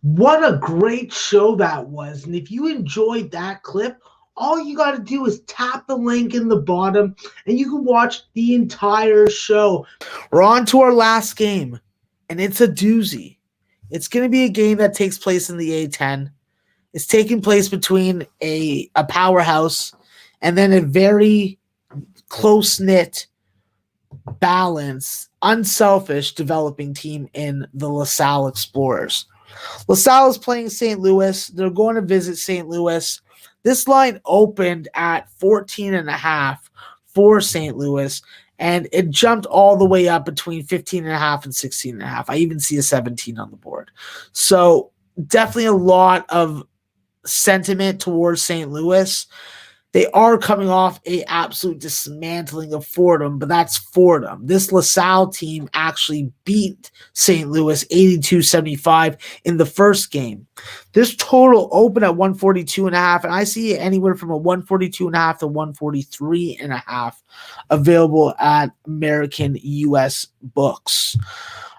What a great show that was. And if you enjoyed that clip, all you got to do is tap the link in the bottom and you can watch the entire show. We're on to our last game, and it's a doozy. It's going to be a game that takes place in the A10. It's taking place between a powerhouse and then a very close-knit, balanced, unselfish developing team in the LaSalle Explorers. LaSalle is playing St. Louis. They're going to visit St. Louis. This line opened at 14.5 for St. Louis, and it jumped all the way up between 15.5 and 16.5. I even see a 17 on the board. So definitely a lot of sentiment towards St. Louis. They are coming off a absolute dismantling of Fordham, but that's Fordham. This LaSalle team actually beat St. Louis 82-75 in the first game. This total opened at 142.5, and I see it anywhere from a 142.5 to 143.5 available at American US Books.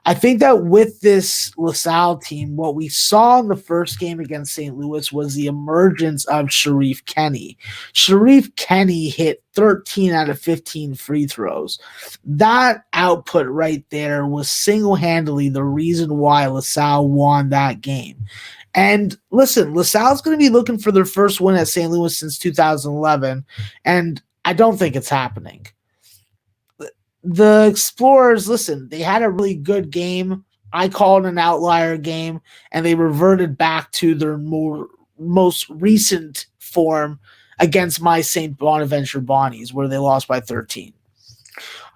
I think that with this LaSalle team, what we saw in the first game against St. Louis was the emergence of Sharif Kenny. Sharif Kenny hit 13 out of 15 free throws. That output right there was single-handedly the reason why LaSalle won that game. And listen, LaSalle's going to be looking for their first win at St. Louis since 2011, and I don't think it's happening. The Explorers, listen, they had a really good game. I call it an outlier game, and they reverted back to their most recent form against my St. Bonaventure Bonnies, where they lost by 13.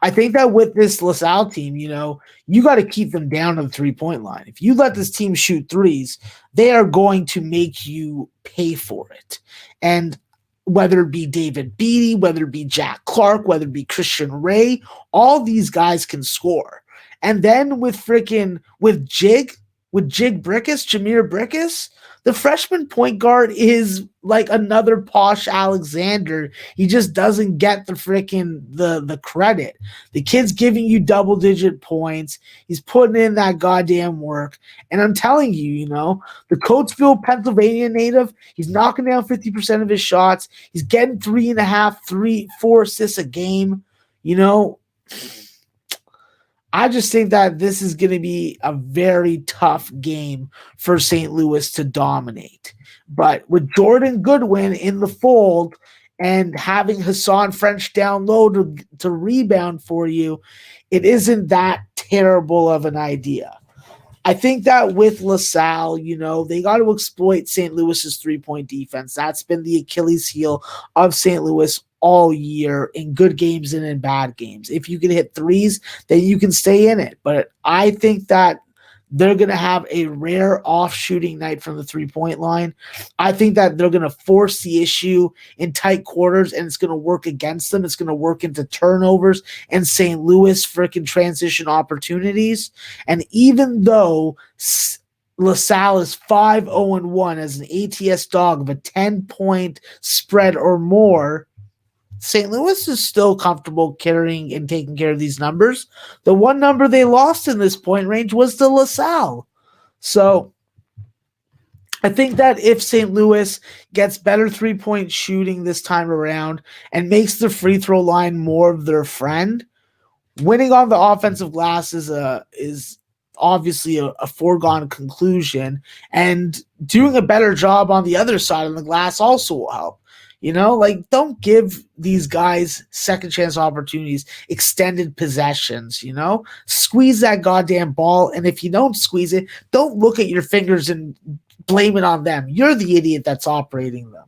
I think that with this LaSalle team, you got to keep them down to the three-point line. If you let this team shoot threes, they are going to make you pay for it. And whether it be David Beatty, whether it be Jack Clark, whether it be Christian Ray, all these guys can score. And then with Jig Brickus, Jameer Brickus, the freshman point guard is like another Posh Alexander. He just doesn't get the credit. The kid's giving you double-digit points. He's putting in that goddamn work. And I'm telling you, the Coatesville, Pennsylvania native, he's knocking down 50% of his shots. He's getting 3.5, 4 assists a game. I just think that this is going to be a very tough game for St. Louis to dominate. But with Jordan Goodwin in the fold and having Hassan French down low to rebound for you, it isn't that terrible of an idea. I think that with LaSalle, they got to exploit St. Louis's three-point defense. That's been the Achilles heel of St. Louis all year in good games and in bad games. If you can hit threes, then you can stay in it. But I think that they're going to have a rare off-shooting night from the three-point line. I think that they're going to force the issue in tight quarters, and it's going to work against them. It's going to work into turnovers and St. Louis freaking transition opportunities. And even though LaSalle is 5-0-1 as an ATS dog of a 10-point spread or more, St. Louis is still comfortable carrying and taking care of these numbers. The one number they lost in this point range was to LaSalle. So I think that if St. Louis gets better three-point shooting this time around and makes the free throw line more of their friend, winning on the offensive glass is obviously a foregone conclusion, and doing a better job on the other side of the glass also will help. Don't give these guys second chance opportunities, extended possessions, squeeze that goddamn ball. And if you don't squeeze it, don't look at your fingers and blame it on them. You're the idiot that's operating them.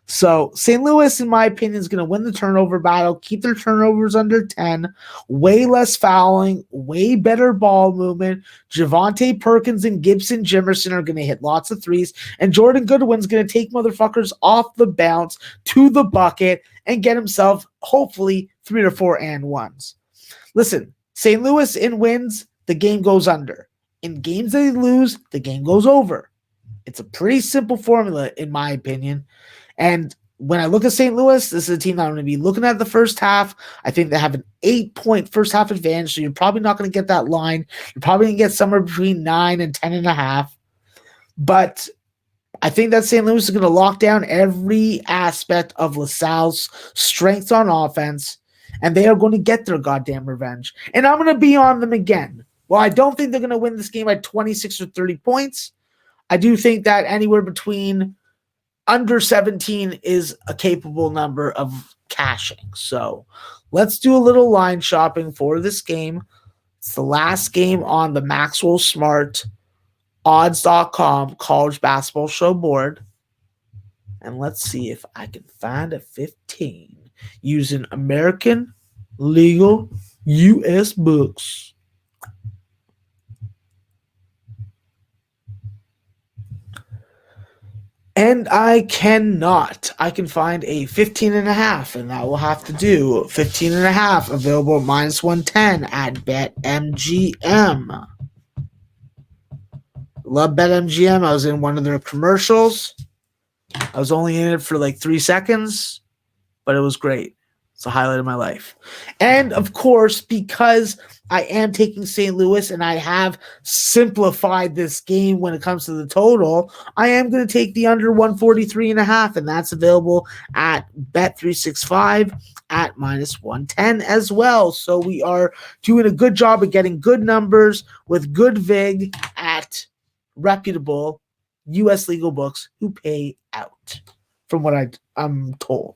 So St. Louis, in my opinion, is going to win the turnover battle, keep their turnovers under 10, way less fouling, way better ball movement. Javonte Perkins and Gibson Jimerson are going to hit lots of threes, and Jordan Goodwin's going to take motherfuckers off the bounce to the bucket and get himself, hopefully, 3 or 4 and ones. Listen, St. Louis in wins, the game goes under. In games that they lose, the game goes over. It's a pretty simple formula, in my opinion. And when I look at St. Louis, this is a team that I'm going to be looking at the first half. I think they have an 8-point first half advantage, so you're probably not going to get that line. You're probably going to get somewhere between 9 and 10.5. But I think that St. Louis is going to lock down every aspect of LaSalle's strengths on offense, and they are going to get their goddamn revenge. And I'm going to be on them again. Well, I don't think they're going to win this game by 26 or 30 points. I do think that anywhere between under 17 is a capable number of cashing. So let's do a little line shopping for this game. It's the last game on the Maxwell Smart odds.com college basketball show board. And let's see if I can find a 15 using American legal US books. And I cannot. I can find a 15.5, and that will have to do. 15.5 available at minus 110 at BetMGM. Love BetMGM. I was in one of their commercials. I was only in it for like 3 seconds, but it was great. It's a highlight of my life. And of course, because I am taking St. Louis and I have simplified this game when it comes to the total, I am going to take the under 143.5, and that's available at Bet365 at minus 110 as well. So we are doing a good job of getting good numbers with good VIG at reputable U.S. legal books who pay out, from what I'm told.